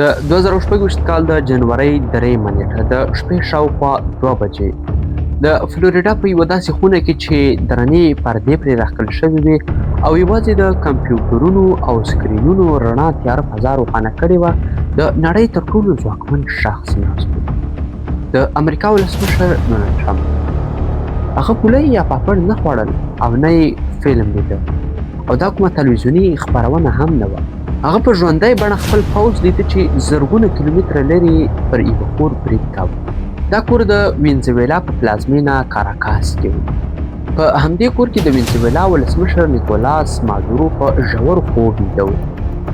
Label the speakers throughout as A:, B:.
A: د 2024 کال د جنورۍ 3 نیټه د شپې شاوخوا 2 بجې د فلوریډا په یوه داسې خونه کې چې درنې پردې پرې راښکل شوې وې او یوازې د کمپیوټرونو او سکرینونو رڼا تیاره فضا روښانه کړې وه، د نړۍ تر ټولو ځواکمن شخص ناست و، د امریکا ولسمشر ډونالډ ټرمپ. هغه پولۍ یا پاپړ نه خوړل او نه یې فلم لیده او دا کومه تلویزیوني خپرونه هم نه وه. هغه په ژوندۍ بڼه خپل پوځ لیده چې زرګونه کیلومتره لرې پر یوه کور برید کاوه. دا کور د وینزویلا په پلازمینه کاراکاس کې و. په همدې کور کې د وینزویلا ولسمشر نیکولاس مادورو په ژور خوب ویده و.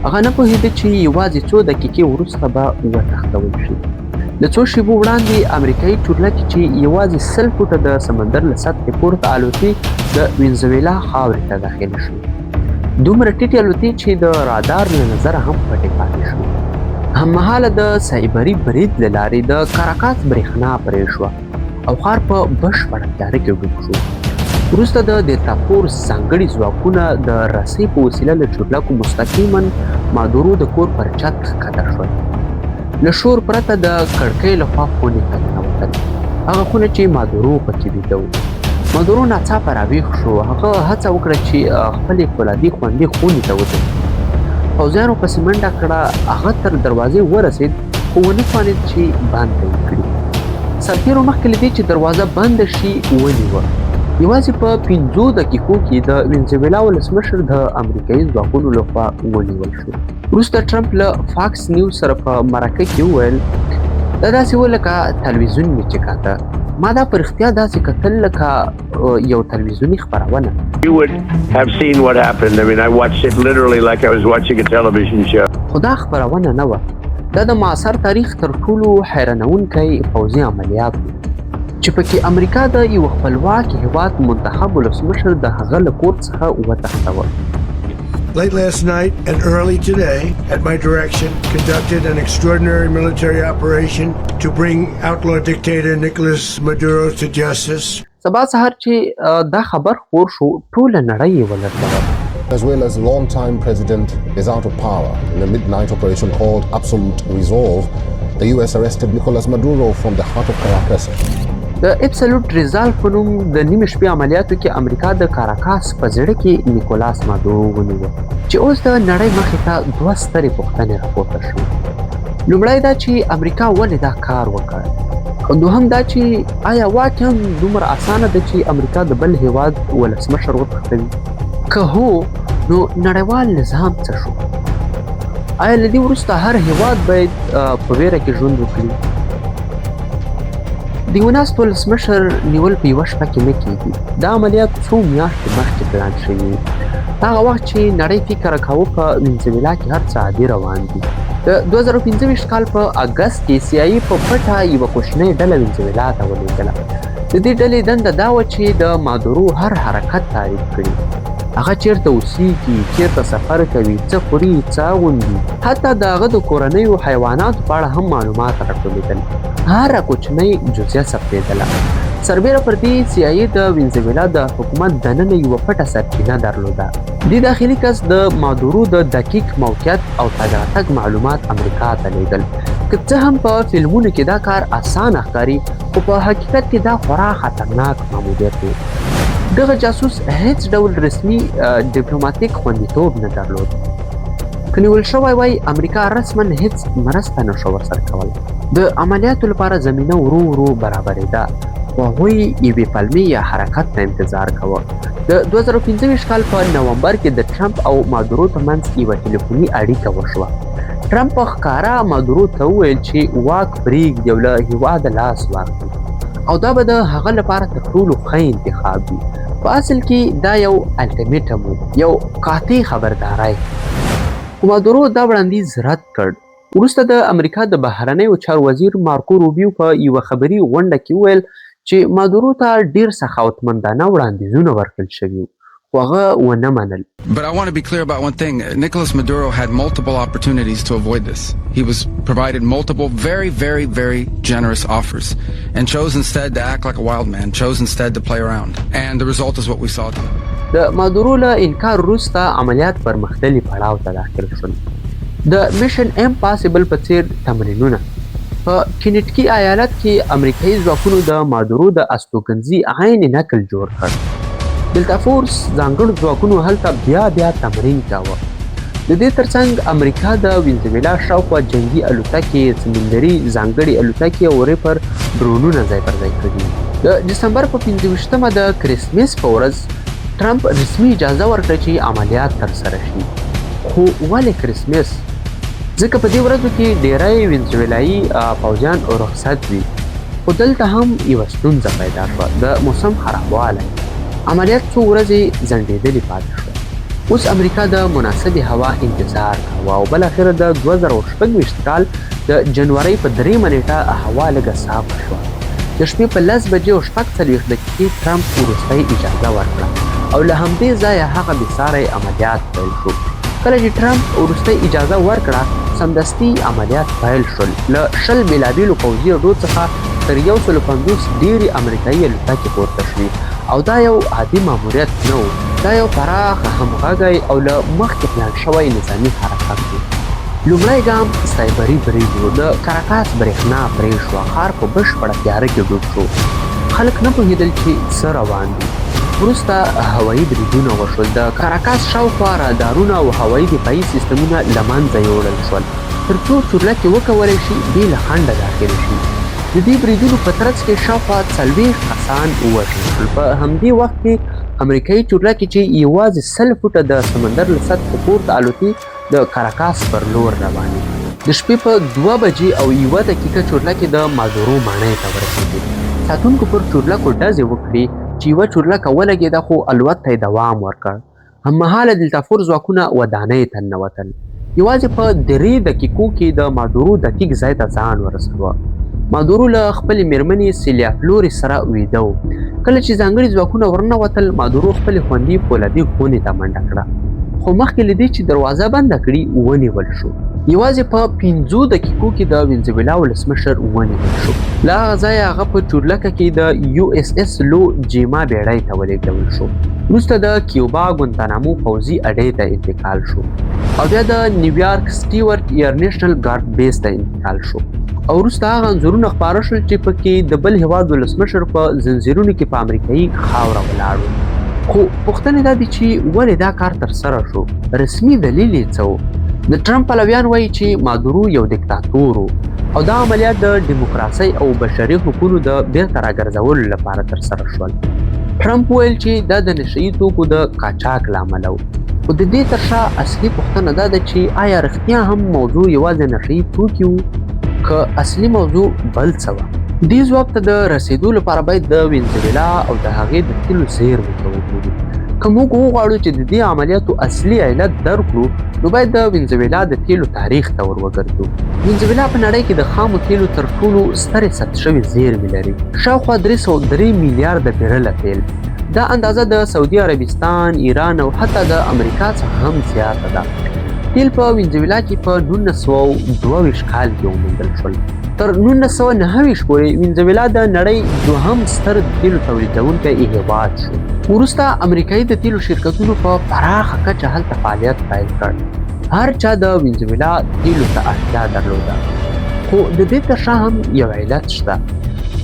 A: هغه نه پوهېده چې یوازې څو دقیقې وروسته به وتښتول شي. د څو شېبو وړاندې امریکایي چورلکې چې یوازې 100 فوټه د سمندر له سطحې پورته الوتي د وینزویلا خاورې ته داخلې شوې. دومره ټیټې الوتې چې د رادار له نظره هم پټې پاتې شوې. هممهاله د سایبري برید له لارې د کاراکاس برېښنا پرې شوه او ښار په بشپړه تیاره کې ډوب شو. وروسته د ډیلتا فورس ځانګړي ځواکونه د رسۍ په وسیله له چورلکو مستقیما مادورو د کور پر چت ښکته شول. له شور پرته د کړکۍ له خوا خونې ته ننوتل، هغه خونه چې مادورو پکې ویده و. مادورو ناڅاپه راویښ شو. هغه هڅه وکړه چې خپلې فولادي خوندي خونې ته ودرېږي. پوځیانو پسې منډه کړه. هغه تر دروازې ورسېد خو ونه توانېد چې بنده یې کړي. سرتېرو مخکې له دې چې دروازه بنده شي ونیوه. یوازې په 5 دقیقو کې د وینزویلا ولسمشر د امریکایي ځواکونو لخوا ونیول شو. وروسته ټرمپ له فاکس نیوز سره په مرکه کې وویل دا داسې و لکه تلویزیون مې چې کاته. ما دا په رښتیا داسې کتل لکه یو تلویزیوني خپرونه.
B: You would have seen what happened. I mean, I watched it literally like I was watching a television show.
A: خو دا خپرونه نه وه. دا د معاصر تاریخ تر ټولو حیرانونکی پوځي عملیات و چې پکې امریکا د یو خپلواک هېواد منتخب ولسمشر د هغه له کور څخه وتښتاوه.
C: Late last night and early today, at my direction, conducted an extraordinary military operation to bring outlaw dictator Nicolas Maduro to justice.
A: سبا سهار چې دا خبر خور شو ټوله نړۍ یې ولړزوله.
D: Venezuela's long-time president is out of power. In a midnight operation called Absolute Resolve, the US arrested Nicolas Maduro from the heart of Caracas.
A: د ابسولوټ ریزالف په نوم د نیمې شپې عملیاتو کې امریکا د کاراکاس په زړه کې نیکولاس مادورو ونیوه چې اوس د نړۍ مخې ته 2 سترې پوښتنې راپورته شوې. لومړی دا چې امریکا ولې دا کار وکړ، او دوهم دا چې آیا واقعا دومره اسانه ده چې امریکا د بل هیواد ولسمشر وتښتوي؟ که هو نو نړیوال نظام څه شو؟ آیا له دې وروسته هر هیواد باید په ویره کې ژوند وکړي؟ د یوناست ولسمشر نیول په یوه شپه کې نه کېږي. دا عملیات څو میاشتې مخکې پلان شوي. هغه وخت چې نړۍ فکر کاوه په وینزویلا کې هر څه عادي روان دي. د 2025 کال په اګست کې CIA په پټه یوه کوچنۍ ډله وینزویلا ته ولېږله. د دې ډلې دنده دا وه چې د مادورو هر حرکت تعریف کړي. هغه چیرته اوسېږي، چیرته سفر کوي، څه خوري، څه اغوندي، حتی د هغه د کورنیو حیواناتو په اړه هم معلومات راټولېدل. هره کوچنۍ جزیه ثبتېدله. سربیره پر دې CIA د وینزویلا د حکومت دننه یوه پټه سرچینه درلوده. دې داخلي کس د مادورو د دقیق موقعیت او تګ راتګ معلومات امریکا ته لیږل. که څه هم په فلمونو کې دا کار اسانه ښکاري، خو په حقیقت کې دا خورا خطرناک ماموریت و. دغه جاسوس هیڅ ډول رسمي ډیپلوماتیک خوندیتوب نه درلود. که نیول شوی وای، امریکا رسما هیڅ مرسته نشو ورسره کولی. د عملیاتو لپاره زمینه ورو ورو برابرېده، خو هغوی یوې پلمې یا حرکت ته انتظار کوه. د 2025 کال په نومبر کې د ټرمپ او مادورو ترمنځ یوه ټلیفوني اړیکه وشوه. ټرمپ په ښکاره مادورو ته وویل چې واک پرېږدي او له هېواده لاس واخلي، او دا به د هغه لپاره تر ټولو ښه انتخاب وي. په اصل کې دا یو الټیمیټم و، یو قاطع خبرداری. خو مادورو دا وړاندیز رد کړ. وروسته د امریکا د بهرنیو چارو وزیر مارکو روبیو په یوه خبري غونډه کې وویل چې مادورو ته ډیر سخاوتمندانه وړاندیزونه ورکړل شوي، خو هغه ونه منل.
E: But I want to be clear about one thing. Nicolas Maduro had multiple opportunities to avoid this. He was provided multiple very, very, very generous offers and chose instead to act like a wild man, chose instead to play around. And the result is what we saw today.
A: د مادورو له انکار وروسته عملیات پرمختللي پړاو ته داخل شول. د میشن امپاسبل په څیر تمرینونه. په کینټکی ایالت کې امریکایي ځواکونو د مادورو د استوګنځي عین نقل جوړ کړ. دلتا فورس ځانګړو ځواکونو هلته بیا تمرین کاوه. د دې ترڅنګ امریکا د وینزویلا شاوخوا جنگي الوتکې، سمندري ځانګړي الوتکې او ریپر ډرونونه ځای پر ځای کړي. د دسمبر په 25مه د کرسمس په ورځ ټرمپ رسمي اجازه ورکړه چې عملیات ترسره شي. خو ولې کرسمس؟ ځکه په دې ورځو کې ډیری وینزویلایي پوځیان رخصت وي. خو دلته هم یوه ستونزه پیدا شوه، د موسم خرابوالی. عملیات څو ورځې ځنډېدلې پاتې شوه. اوس امریکا د مناسبې هوا انتظار کاوه او بالاخره د 2026 کال د جنورۍ په 3 نیټه هوا لږه صافه شوه. د شپې په 10 بجې او 46 دقیقې ټرمپ وروستۍ اجازه ورکړه او له همدې ځایه هغه بېساری عملیات پیل شو. کله چې ټرمپ وروستۍ اجازه ورکړه، سمدستي عملیات پیل شول. له 20 بېلابېلو پوځي اډو څخه تر 150 ډېرې امریکایي الوتکې پورته شوې او دا یو عادي ماموریت نه و. دا یو پراخ، همغږی او له مخکې پلان شوی نظامي حرکت و. لومړی ګام سایبري برید و. د کاراکاس برېښنا پرې شوه. ښار په بشپړه تیاره کې ډوب شو. خلک نه پوهېدل چې څه روان دي. وروسته هوایي بریدونه وشول. د کاراکاس شاوخوا رادارونه او هوایي دفاعي سیستمونه له منځه یوړل شول تر څو چورلکې وکولی شي بې له خنډه داخل شي. د دې بریدونو په ترڅ کې شاوخوا 40 کسان ووژل شول. په همدې وخت کې امریکایي چورلکې چې یوازې 100 فوټه د سمندر له سطحې پورته الوتي د کاراکاس پر لور روانې. د شپې په 2 بجې او 1 دقیقه چورلکې د مادورو ماڼۍ ته ورسېدې. ساتونکو پر چورلکو ډزې وکړې چې یوه چورلکه ولګېده خو الوت ته یې دوام ورکړ. هممهاله دلتا فورس ځواکونه ودانۍ ته ننوتل. یوازې په 3 دقیقو کې د مادورو دقیق ځای ته ځان ورسوه. مادورو له خپلې میرمنې سیلیا فلوري سره ویده و. کله چې ځانګړي ځواکونه ورننوتل، مادورو خپلې خوندي فولادي خونې ته منډه کړه. خو مخکې له دې چې دروازه بنده کړي ونیول شو. یوازې په 5 دقیقو کې د وینزویلا ولسمشر ونیول شو. له هغه ځایه هغه په چورلکه کې د US لو جیما بیړۍ ته ولېږدول شو. وروسته د کیوبا ګوانتانامو پوځي اډې ته انتقال شو او بیا د نیویارک سټیورټ ایرنیشنل ګارد بیس ته انتقال شو. او وروسته هغه انځورونه خپاره شول چې پکې د بل هېواد ولسمشر په زنځیرونو کې په امریکایي خاوره ولاړ و. خو پوښتنې دا دي چې ولې دا کار ترسره شو؟ رسمي دلیل یې څه و؟ د ټرمپ پلویان وایي چې مادورو یو دیکتاتور و او دا عملیات د ډیموکراسۍ او بشري حقونو د بیرته راګرځولو لپاره ترسره شول. ټرمپ ویل چې دا د نشه یي توکو د قاچاق له امله و. خو د دې تر شا اصلي پوښتنه دا ده چې آیا رښتیا هم موضوع یوازې نشه یي توکي وو که اصلي موضوع بل څه وه؟ دې ځواب ته د رسېدو لپاره باید د وینزویلا او د هغې د تیلو زیرمو ته وګورو. که موږ وغواړو چې د دې عملیاتو اصلي علت درک کړو، نو باید د وینزویلا د تیلو تاریخ ته ور وګرځو. وینزویلا په نړۍ کې د خامو تیلو تر ټولو سترې ثبت شوې زیرمې لري، شاوخوا 303 میلیارده بیرله تیل. دا اندازه د سعودي عربستان، ایران او حتی د امریکا څخه هم زیاته ده. تیل په وینزویلا کې په 1922 کال کې وموندل شول. تر 1929 پورې وینزویلا د نړۍ دوهم ستر تیلو تولیدونکی هېواد شو. وروسته امریکایي د تیلو شرکتونو په پراخه کچه هلته فعالیت پیل کړ. هر چا د وینزویلا تیلو ته اړتیا درلوده. خو د دې تر شا هم یو علت شته،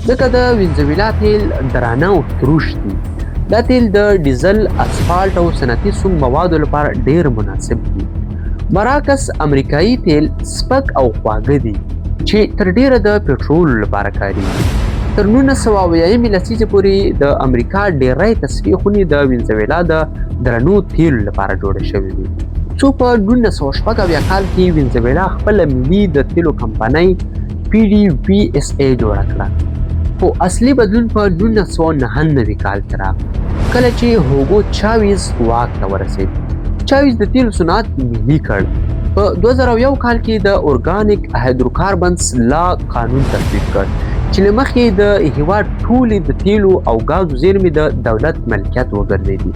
A: ځکه د وینزویلا تیل درانه او تروش دي. دا تیل د ډیزل، اسفالټ او صنعتي سونګ موادو لپاره ډیر مناسب دي. برعکس امریکایي تیل سپک او خواږه دي چې تر ډیره د پټرول لپاره کاریږي. تر 1980 لسیزې پورې د امریکا ډیری تصفیې خونې د وینزویلا د درنو تیلو لپاره جوړې شوې وې، څو په 1980 کال کې وینزویلا خپله ملي د تیلو کمپنۍ PDVSA جوړه کړه. خو اصلي بدلون په 1999 کال کې راغی، کله چې هوګو چاویز واک ته ورسېد. چاویز د تیلو صنعت ملي کړ. په 2001 کال کې د اورګانیک هایدروکاربنز لا قانون تصویب کړ چې له مخکې د هېواد ټولې د تیلو او ګازو زیرمې د دولت ملکیت وګرځېدي.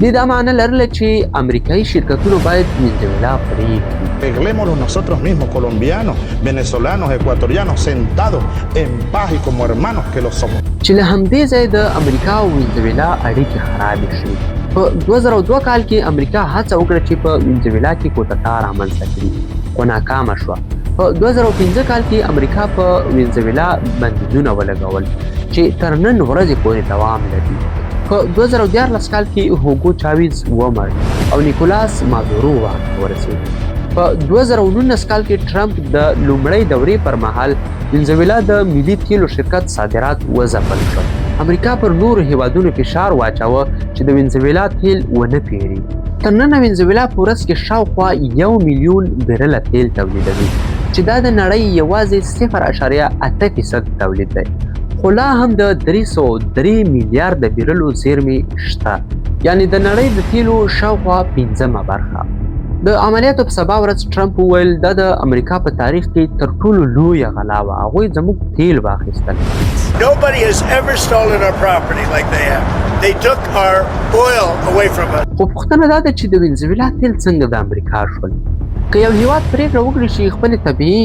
A: دې دا معنی لرله چې امریکایي شرکتونه باید وینزویلا پرېږدي.
F: Arreglémonos nosotros mismos, colombianos, venezolanos, ecuatorianos, sentados en paz y como hermanos que lo somos.
A: چې له همدې ځایه د امریکا او وینزویلا اړیکې خرابې شوې. په 2002 کال کې امریکا هڅه وکړه چې په وینزویلا کې کوټتا رامنځته کړي خو ناکامه شوه. په 2015 کال کې امریکا په وینزویلا بندیزونه ولګول چې تر نن ورځې پورې دوام لري. په 2014 کال کې هوګو چاویز ومړ او نیکولاس مادورو واک ته ورسېد. په 2019 کال کې ټرمپ د لومړۍ دورې پر مهال وینزویلا د ملي تیلو شرکت صادرات وځپل شول. امریکا پر نورو هیوادونو فشار واچاوه چې د وینزویلا تیل ونه پیري. تر ننه وینزویلا په ورځ کې شاوخوا 1 میلیون بیرله تیل تولیدوي چې دا د نړۍ یوازې 0.8% تولید دی. خو لا هم د 303 میلیارده بیرلو زیرمې شته، یعنی د نړۍ د تیلو شاوخوا 5مه برخه. د عملیاتو په سبا ورځ ټرمپ وویل دا د امریکا په تاریخ کې تر ټولو لویه غلا وه. هغوی زموږ تیل واخیستل.
C: Nobody has ever stolen our property like they have. They took our oil away from us.
A: خو پوښتنه دا ده چې د وینزویلا تیل څنګه د امریکا شول؟ که یو هیواد پرېکړه وکړي چې خپلې طبیعي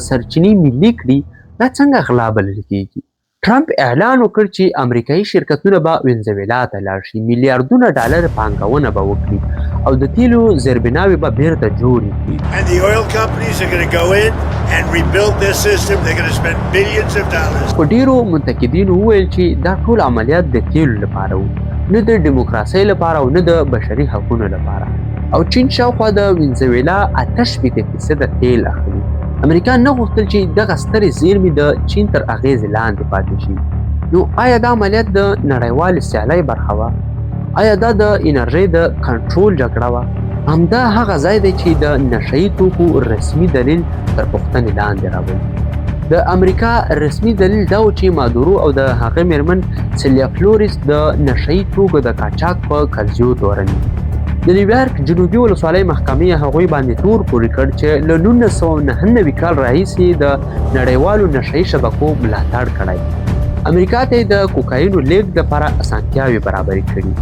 A: سرچینې ملي کړي، دا څنګه غلا بلل کېږي؟ ټرمپ اعلان وکړ چې امریکایي شرکتونه به وینزویلا ته لاړ شي، میلیاردونه ډالر پانګونه به وکړي او د تیلو زیربناوې به بیرته جوړې کړي.
C: And the oil companies are going to go in and rebuild their system. They're going to spend billions of dollars.
A: خو ډیرو منتقدینو وویل چې دا ټول عملیات د تیلو لپاره وو، نه د ډیموکراسۍ لپاره او نه د بشري حقونو لپاره. او چین شاوخوا د وینزویلا 88% تیل اخلي. امریکا نه غوښتل چې دغه سترې زیرمې د چین تر اغېزې لاندې پاتې شي. نو آیا دا عملیات د نړیوالې سیالۍ برخه وه؟ آیا دا د انرژۍ د کنټرول جګړه وه؟ همدا هغه ځای دی چې د نشه یي توکو رسمي دلیل تر پوښتنې لاندې راولي. د امریکا رسمي دلیل دا و چې مادورو او د هغې میرمن سیلیا فلوریس د نشه یي توکو د قاچاق په قضیو تورن دي. د نیویارک جنوبي ولسوالۍ محکمې هغوی باندې تور پورې کړ چې له 1999 کال راهیسې د نړیوالو نشه یي شبکو ملاتړ کړی. امریکا ته د کوکاینو لیږد لپاره اسانتیاوې برابرې کړي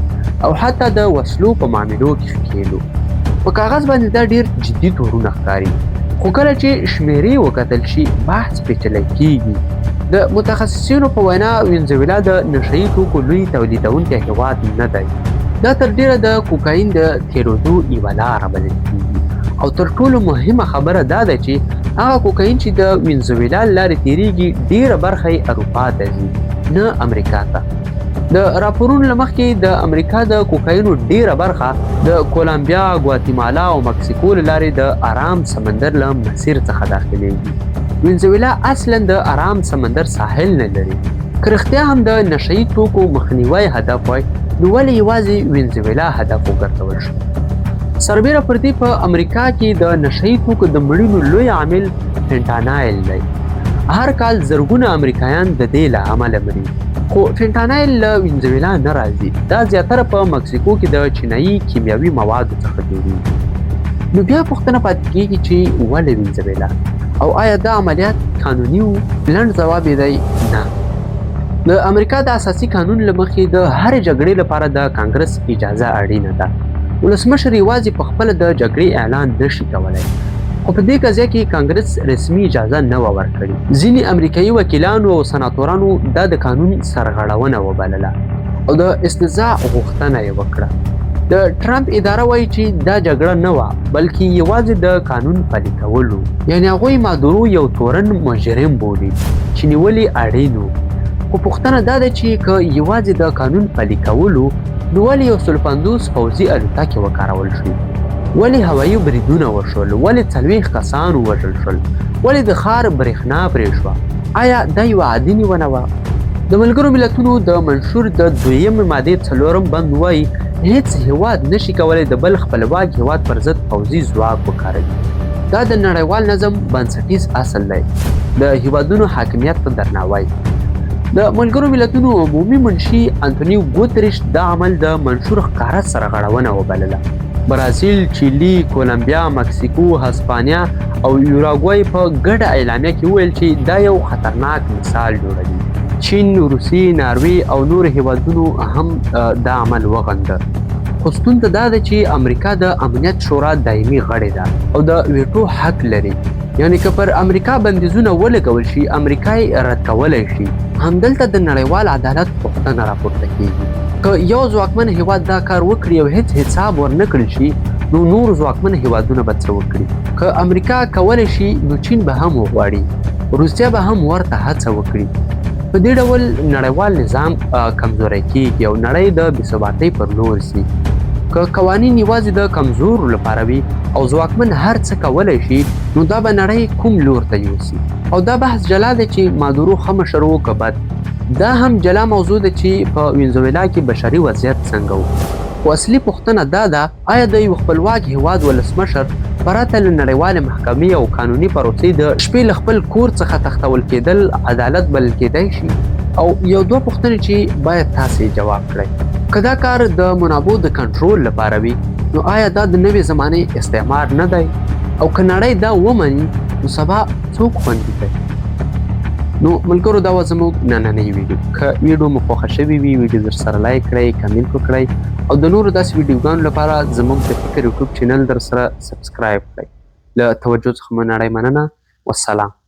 A: او حتی د وسلو په معاملو کې ښکېلو. په کاغذ باندې دا ډېر جدي تورونه ښکاري، خو کله چې شمیرې وکتل شي بحث پیچلی کېږي. د متخصصینو په وینا وینزویلا د نشه یي توکو لوی تولیدونکی هېواد نه دی. دا تر ډیره د کوکاین د تیرودو یوه لاره بلل کېږي او تر ټولو مهمه خبره دا ده چې هغه کوکاین چې د وینزویلا له لارې تیریږي ډیره برخه یې اروپا ته ځي، نه امریکا ته. د راپورونو له مخکې د امریکا د کوکاینو ډیره برخه د کولمبیا، ګواتیمالا او مکسیکو له لارې د آرام سمندر له مسیر څخه داخلیږي. وینزویلا اصلا د آرام سمندر ساحل نه لري. که رښتیا هم د نشه یي توکو مخنیوی هدف وای، نو ولې یوازې وینزویلا هدف وګرځول شو؟ سربیره پر دې په امریکا کې د نشه یي توکو د مړینو لوی عامل فینټانایل دی. هر کال زرګونه امریکایان د دې له امله مري. خو فینټانایل له وینزویلا نه راځي، دا زیاتره په مکسیکو کې د چینایي کیمیاوي موادو څخه جوړیږي. نو بیا پوښتنه پاتې کېږي چې ولې وینزویلا؟ او آیا دا عملیات قانوني وو؟ لنډ ځواب یې دی نه. د امریکا د اساسي قانون له مخې د هرې جګړې لپاره د کانګرس اجازه اړینه ده. ولسمشر یوازې په خپله د جګړې اعلان نشي کولی، خو په دې قضیه کې کانګرس رسمي اجازه نه وه ورکړې. ځینې امریکایي وکیلانو او سناتورانو دا د قانون سرغړونه وبلله او د استزاع غوښتنه یې وکړه. د ټرمپ اداره وایي چې دا جګړه نه وه بلکې یوازې د قانون پلي کول و، یعنې هغوی مادورو یو تورن مجرم بولي چې نیول یې اړین و. خو پوښتنه دا ده چې که یوازې د قانون پلي کولو، نو ولې یو 150 پوځي الوتکې وکارول شوې؟ ولې هوایي بریدونه وشول؟ ولې 40 کسان ووژل شول؟ ولې د ښار برېښنا پرې شوه؟ آیا دا یوه عادي نیونه وه؟ د ملګرو ملتونو د منشور د 2مې مادې 4 بند وایي هیڅ هیواد نشي کولی د بل خپلواک هیواد پر ضد پوځي ځواک وکاروي. دا د نړیوال نظم بنسټیز اصل دی، د هیوادونو حاکمیت ته درناوی. د ملګرو ملتونو عمومي منشي انتونیو ګوتریش دا عمل د منشور ښکاره سرغړونه وبلله. برازیل، چیلي، کولمبیا، مکسیکو، هسپانیا او یوراګوای په ګډه اعلامیه کې وویل چې دا یو خطرناک مثال جوړوي. چین، روسیې، ناروې او نور هیوادونو هم دا عمل وغنده. خو ستونزه دا ده چې امریکا د امنیت شورا دایمي غړې ده او د ویټو حق لري، یعنی که پر امریکا بندیزونه ولګول شي امریکا یې رد کولی شي. همدلته د نړیوال عدالت پوښتنه راپورته کېږي که یو ځواکمن هیواد دا کار وکړي او هیڅ حساب ورنه کړل شي نو نور ځواکمن هیوادونه به څه وکړي. که امریکا کولی شي نو چین به هم وغواړي، روسیه به هم ورته هڅه وکړي. په دې ډول نړیوال نظام کمزوری کیږي او نړۍ د بېثباتۍ پر لور ځي. که قوانین یوازې د کمزورو لپاره وي او ځواکمن هر څه کولی شي نو دا به نړۍ کوم لور ته یوسي. او دا بحث جلا دی چې مادورو ښه مشر و که بد. دا هم جلا موضوع ده چې په وینزویلا کې بشري وضعیت څنګه و. خو اصلي پوښتنه دا ده آیا د یو خپلواک هیواد ولسمشر پرته له نړیوالې محکمې او قانوني پروسې د شپې له خپل کور څخه تښتول کېدل عدالت بلل کېدای شي؟ او یو دوه پوښتنې چې باید تاسې جواب کړئ. که دا کار د منابعو د کنټرول لپاره وي نو آیا دا د نوې زمانې استعمار نه دی؟ او که نړۍ دا ومني نو سبا څوک خوندي کوي؟ نو ملګرو دا و زموږ نننۍ ویډیو. که ویډیو مو خوښه شوې وي ویډیو درسره لایک کړئ، کمنټ وکړئ او د نورو داسې ویډیوګانو لپاره زموږ د فکر یوټیوب چینل درسره سبسکرایب کړئ. له توجه څخه مو نړۍ مننه. والسلام.